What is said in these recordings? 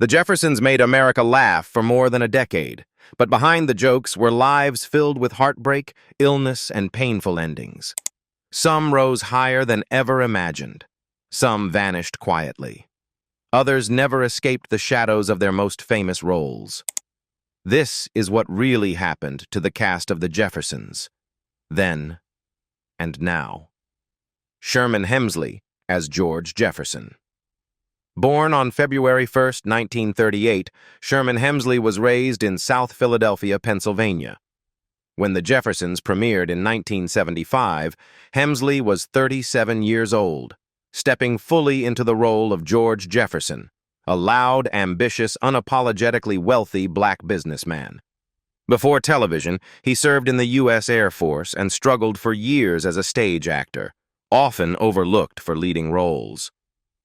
The Jeffersons made America laugh for more than a decade, but behind the jokes were lives filled with heartbreak, illness, and painful endings. Some rose higher than ever imagined. Some vanished quietly. Others never escaped the shadows of their most famous roles. This is what really happened to the cast of The Jeffersons, then and now. Sherman Hemsley as George Jefferson. Born on February 1, 1938, Sherman Hemsley was raised in South Philadelphia, Pennsylvania. When The Jeffersons premiered in 1975, Hemsley was 37 years old, stepping fully into the role of George Jefferson, a loud, ambitious, unapologetically wealthy black businessman. Before television, he served in the U.S. Air Force and struggled for years as a stage actor, often overlooked for leading roles.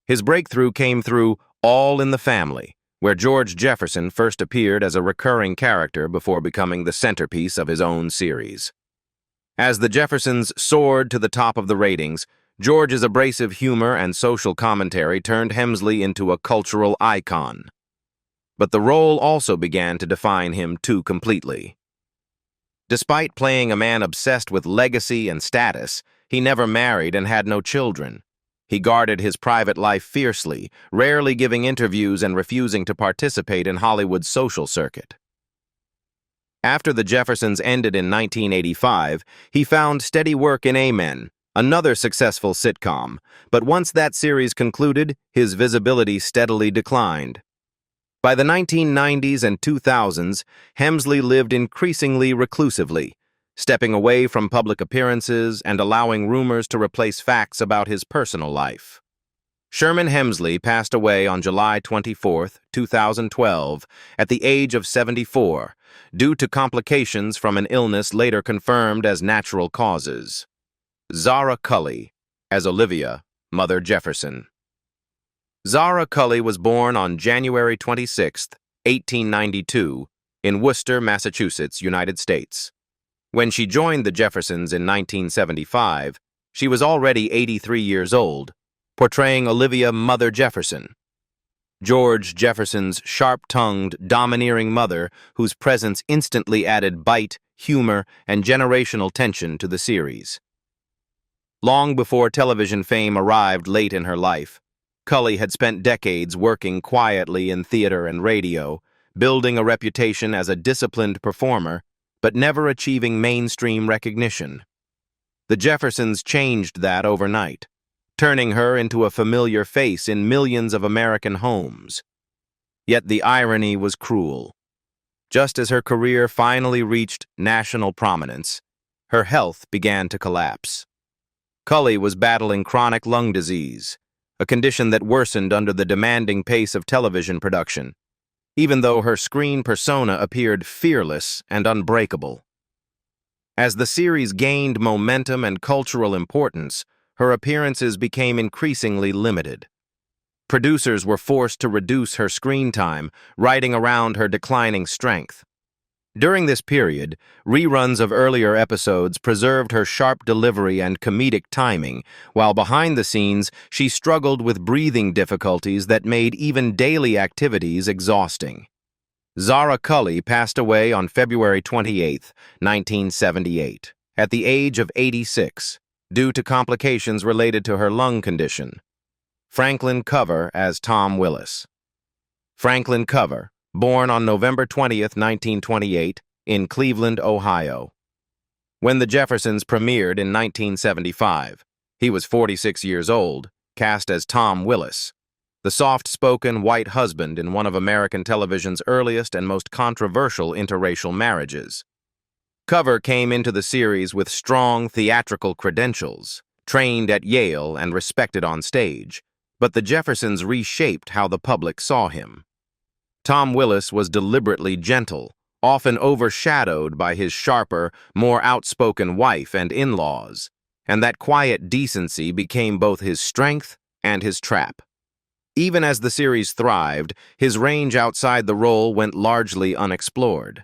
His breakthrough came through All in the Family, where George Jefferson first appeared as a recurring character before becoming the centerpiece of his own series. As the Jeffersons soared to the top of the ratings, George's abrasive humor and social commentary turned Hemsley into a cultural icon. But the role also began to define him too completely. Despite playing a man obsessed with legacy and status, he never married and had no children. He guarded his private life fiercely, rarely giving interviews and refusing to participate in Hollywood's social circuit. After The Jeffersons ended in 1985, he found steady work in Amen, another successful sitcom, but once that series concluded, his visibility steadily declined. By the 1990s and 2000s, Hemsley lived increasingly reclusively, stepping away from public appearances and allowing rumors to replace facts about his personal life. Sherman Hemsley passed away on July 24, 2012, at the age of 74, due to complications from an illness later confirmed as natural causes. Zara Cully, as Olivia, Mother Jefferson. Zara Cully was born on January 26, 1892, in Worcester, Massachusetts, United States. When she joined the Jeffersons in 1975, she was already 83 years old, portraying Olivia Mother Jefferson, George Jefferson's sharp-tongued, domineering mother whose presence instantly added bite, humor, and generational tension to the series. Long before television fame arrived late in her life, Cully had spent decades working quietly in theater and radio, building a reputation as a disciplined performer, but never achieving mainstream recognition. The Jeffersons changed that overnight, turning her into a familiar face in millions of American homes. Yet the irony was cruel. Just as her career finally reached national prominence, her health began to collapse. Cully was battling chronic lung disease, a condition that worsened under the demanding pace of television production, even though her screen persona appeared fearless and unbreakable. As the series gained momentum and cultural importance, her appearances became increasingly limited. Producers were forced to reduce her screen time, writing around her declining strength. During this period, reruns of earlier episodes preserved her sharp delivery and comedic timing, while behind the scenes she struggled with breathing difficulties that made even daily activities exhausting. Zara Cully passed away on February 28, 1978, at the age of 86, due to complications related to her lung condition. Franklin Cover as Tom Willis. Franklin Cover, born on November 20, 1928, in Cleveland, Ohio. When The Jeffersons premiered in 1975, he was 46 years old, cast as Tom Willis, the soft-spoken white husband in one of American television's earliest and most controversial interracial marriages. Cover came into the series with strong theatrical credentials, trained at Yale and respected on stage, but The Jeffersons reshaped how the public saw him. Tom Willis was deliberately gentle, often overshadowed by his sharper, more outspoken wife and in-laws, and that quiet decency became both his strength and his trap. Even as the series thrived, his range outside the role went largely unexplored.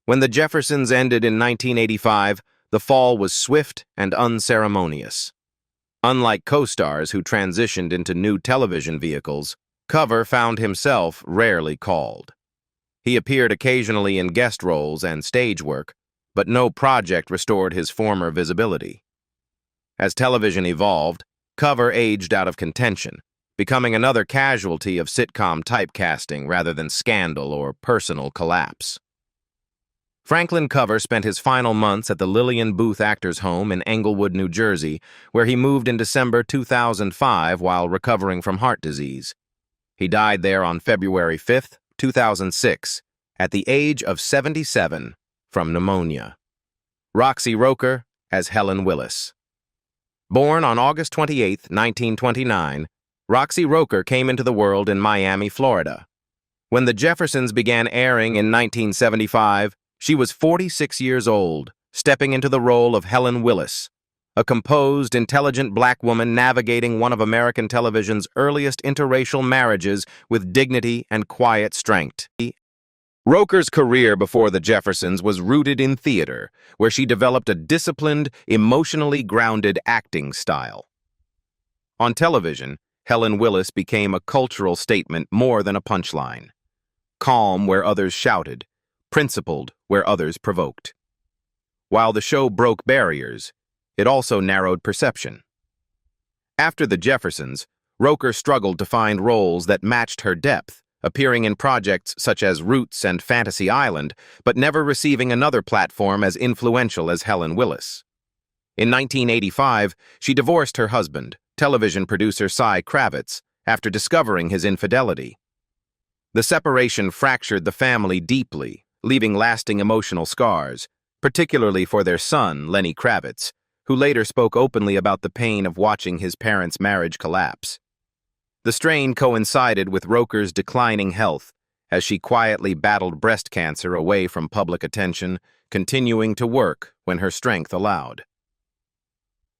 When The Jeffersons ended in 1985, the fall was swift and unceremonious. Unlike co-stars who transitioned into new television vehicles, Cover found himself rarely called. He appeared occasionally in guest roles and stage work, but no project restored his former visibility. As television evolved, Cover aged out of contention, becoming another casualty of sitcom typecasting rather than scandal or personal collapse. Franklin Cover spent his final months at the Lillian Booth Actors Home in Englewood, New Jersey, where he moved in December 2005 while recovering from heart disease. He died there on February 5, 2006, at the age of 77 from pneumonia. Roxy Roker as Helen Willis. Born on August 28, 1929, Roxy Roker came into the world in Miami, Florida. When the Jeffersons began airing in 1975, she was 46 years old, stepping into the role of Helen Willis, a composed, intelligent black woman navigating one of American television's earliest interracial marriages with dignity and quiet strength. Roker's career before the Jeffersons was rooted in theater, where she developed a disciplined, emotionally grounded acting style. On television, Helen Willis became a cultural statement more than a punchline. Calm where others shouted, principled where others provoked. While the show broke barriers, it also narrowed perception. After the Jeffersons, Roker struggled to find roles that matched her depth, appearing in projects such as Roots and Fantasy Island, but never receiving another platform as influential as Helen Willis. In 1985, she divorced her husband, television producer Cy Kravitz, after discovering his infidelity. The separation fractured the family deeply, leaving lasting emotional scars, particularly for their son, Lenny Kravitz, who later spoke openly about the pain of watching his parents' marriage collapse. The strain coincided with Roker's declining health, as she quietly battled breast cancer away from public attention, continuing to work when her strength allowed.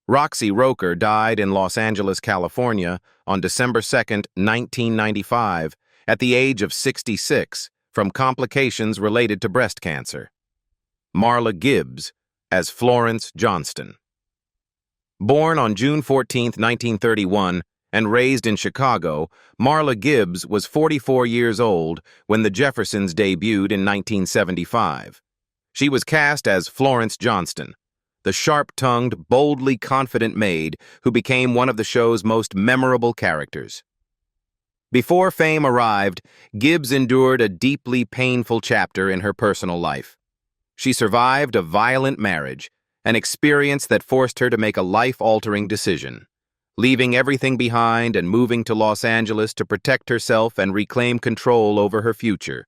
Roxy Roker died in Los Angeles, California, on December 2, 1995, at the age of 66, from complications related to breast cancer. Marla Gibbs as Florence Johnston. Born on June 14, 1931, and raised in Chicago, Marla Gibbs was 44 years old when the Jeffersons debuted in 1975. She was cast as Florence Johnston, the sharp-tongued, boldly confident maid who became one of the show's most memorable characters. Before fame arrived, Gibbs endured a deeply painful chapter in her personal life. She survived a violent marriage, an experience that forced her to make a life-altering decision, leaving everything behind and moving to Los Angeles to protect herself and reclaim control over her future.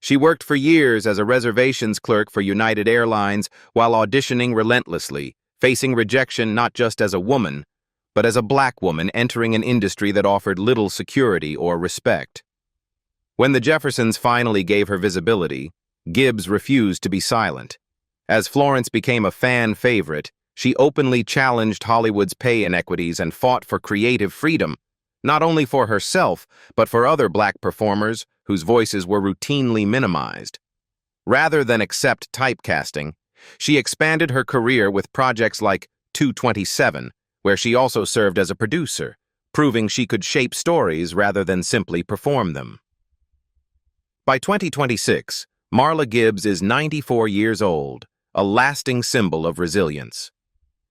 She worked for years as a reservations clerk for United Airlines while auditioning relentlessly, facing rejection not just as a woman, but as a black woman entering an industry that offered little security or respect. When the Jeffersons finally gave her visibility, Gibbs refused to be silent. As Florence became a fan favorite, she openly challenged Hollywood's pay inequities and fought for creative freedom, not only for herself, but for other black performers whose voices were routinely minimized. Rather than accept typecasting, she expanded her career with projects like 227, where she also served as a producer, proving she could shape stories rather than simply perform them. By 2026, Marla Gibbs is 94 years old, a lasting symbol of resilience.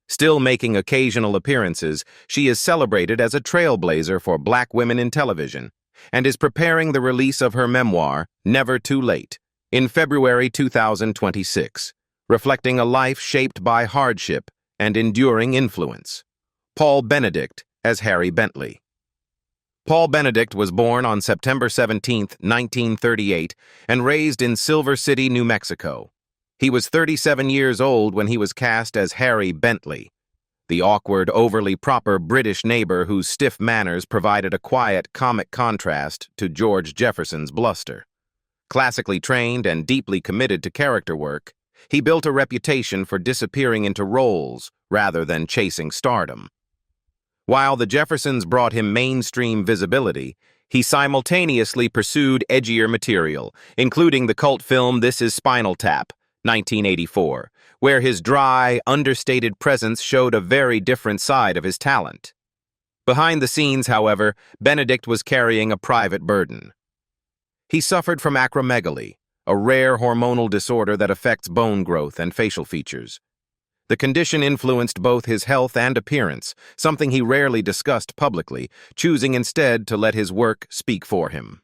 Still making occasional appearances, she is celebrated as a trailblazer for black women in television and is preparing the release of her memoir, Never Too Late, in February 2026, reflecting a life shaped by hardship and enduring influence. Paul Benedict as Harry Bentley. Paul Benedict was born on September 17, 1938, and raised in Silver City, New Mexico. He was 37 years old when he was cast as Harry Bentley, the awkward, overly proper British neighbor whose stiff manners provided a quiet, comic contrast to George Jefferson's bluster. Classically trained and deeply committed to character work, he built a reputation for disappearing into roles rather than chasing stardom. While the Jeffersons brought him mainstream visibility, he simultaneously pursued edgier material, including the cult film This Is Spinal Tap, 1984, where his dry, understated presence showed a very different side of his talent. Behind the scenes, however, Benedict was carrying a private burden. He suffered from acromegaly, a rare hormonal disorder that affects bone growth and facial features. The condition influenced both his health and appearance, something he rarely discussed publicly, choosing instead to let his work speak for him.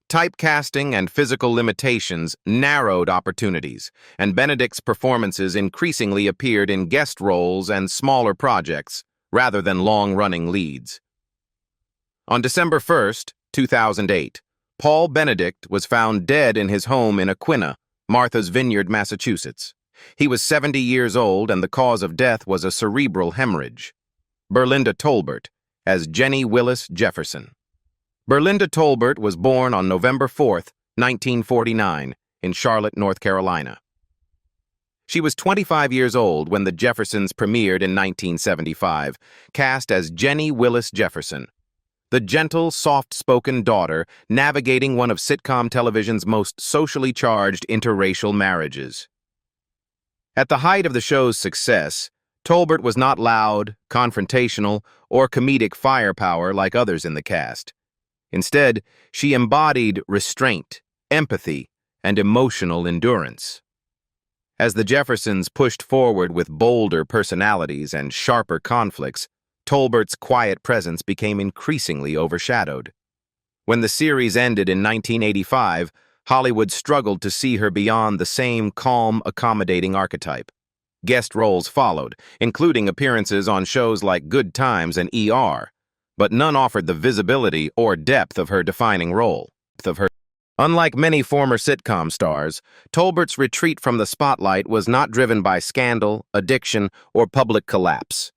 Typecasting and physical limitations narrowed opportunities, and Benedict's performances increasingly appeared in guest roles and smaller projects, rather than long-running leads. On December 1st, 2008, Paul Benedict was found dead in his home in Aquinnah, Martha's Vineyard, Massachusetts. He was 70 years old, and the cause of death was a cerebral hemorrhage. Berlinda Tolbert, as Jenny Willis Jefferson. Berlinda Tolbert was born on November 4, 1949, in Charlotte, North Carolina. She was 25 years old when the Jeffersons premiered in 1975, cast as Jenny Willis Jefferson, the gentle, soft-spoken daughter navigating one of sitcom television's most socially charged interracial marriages. At the height of the show's success, Tolbert was not loud, confrontational, or comedic firepower like others in the cast. Instead, she embodied restraint, empathy, and emotional endurance. As the Jeffersons pushed forward with bolder personalities and sharper conflicts, Tolbert's quiet presence became increasingly overshadowed. When the series ended in 1985, Hollywood struggled to see her beyond the same calm, accommodating archetype. Guest roles followed, including appearances on shows like Good Times and ER, but none offered the visibility or depth of her defining role. Unlike many former sitcom stars, Tolbert's retreat from the spotlight was not driven by scandal, addiction, or public collapse.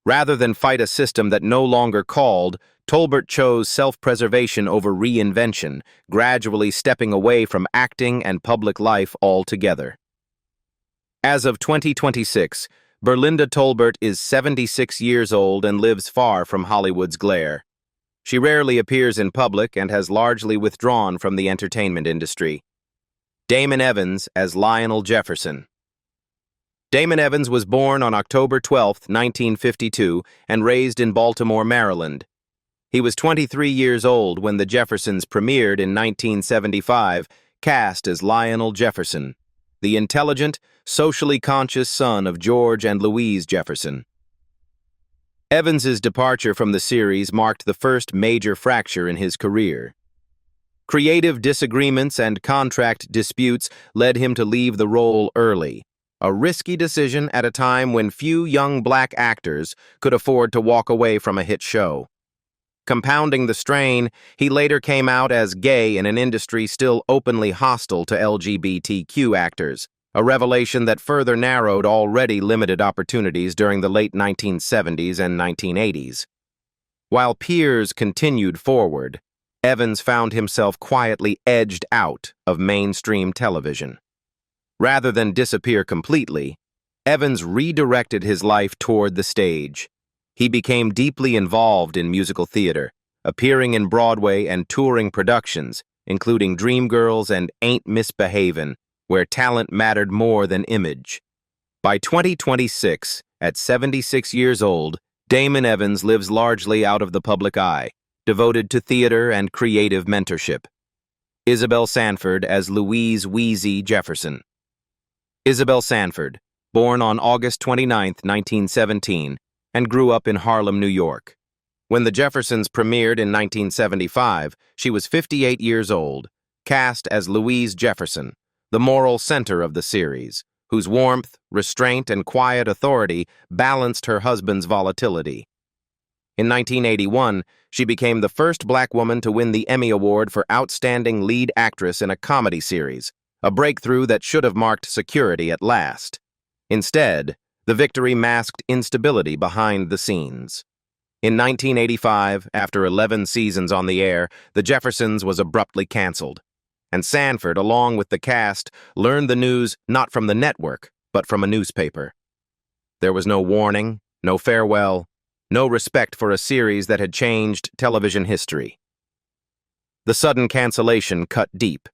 Rather than fight a system that no longer called, Tolbert chose self-preservation over reinvention, gradually stepping away from acting and public life altogether. As of 2026, Berlinda Tolbert is 76 years old and lives far from Hollywood's glare. She rarely appears in public and has largely withdrawn from the entertainment industry. Damon Evans as Lionel Jefferson. Damon Evans was born on October 12, 1952, and raised in Baltimore, Maryland. He was 23 years old when The Jeffersons premiered in 1975, cast as Lionel Jefferson, the intelligent, socially conscious son of George and Louise Jefferson. Evans's departure from the series marked the first major fracture in his career. Creative disagreements and contract disputes led him to leave the role early, a risky decision at a time when few young black actors could afford to walk away from a hit show. Compounding the strain, he later came out as gay in an industry still openly hostile to LGBTQ actors, a revelation that further narrowed already limited opportunities during the late 1970s and 1980s. While peers continued forward, Evans found himself quietly edged out of mainstream television. Rather than disappear completely, Evans redirected his life toward the stage. He became deeply involved in musical theater, appearing in Broadway and touring productions, including Dreamgirls and Ain't Misbehavin', where talent mattered more than image. By 2026, at 76 years old, Damon Evans lives largely out of the public eye, devoted to theater and creative mentorship. Isabel Sanford as Louise Wheezy Jefferson. Isabel Sanford, born on August 29, 1917, and grew up in Harlem, New York. When The Jeffersons premiered in 1975, she was 58 years old, cast as Louise Jefferson, the moral center of the series, whose warmth, restraint, and quiet authority balanced her husband's volatility. In 1981, she became the first black woman to win the Emmy Award for Outstanding Lead Actress in a Comedy Series, a breakthrough that should have marked security at last. Instead, the victory masked instability behind the scenes. In 1985, after 11 seasons on the air, The Jeffersons was abruptly canceled, and Sanford, along with the cast, learned the news not from the network, but from a newspaper. There was no warning, no farewell, no respect for a series that had changed television history. The sudden cancellation cut deep.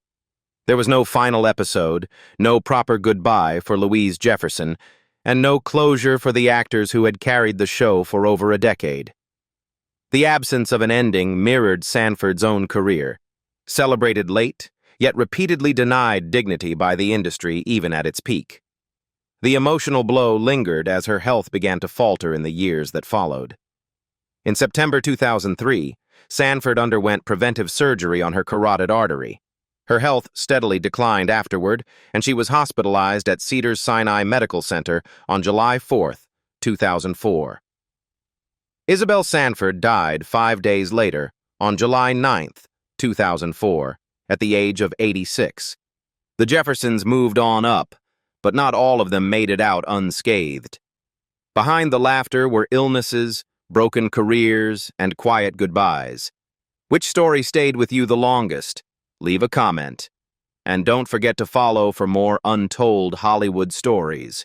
There was no final episode, no proper goodbye for Louise Jefferson, and no closure for the actors who had carried the show for over a decade. The absence of an ending mirrored Sanford's own career, celebrated late, yet repeatedly denied dignity by the industry even at its peak. The emotional blow lingered as her health began to falter in the years that followed. In September 2003, Sanford underwent preventive surgery on her carotid artery. Her health steadily declined afterward, and she was hospitalized at Cedars-Sinai Medical Center on July 4, 2004. Isabel Sanford died 5 days later, on July 9, 2004, at the age of 86. The Jeffersons moved on up, but not all of them made it out unscathed. Behind the laughter were illnesses, broken careers, and quiet goodbyes. Which story stayed with you the longest? Leave a comment. And don't forget to follow for more untold Hollywood stories.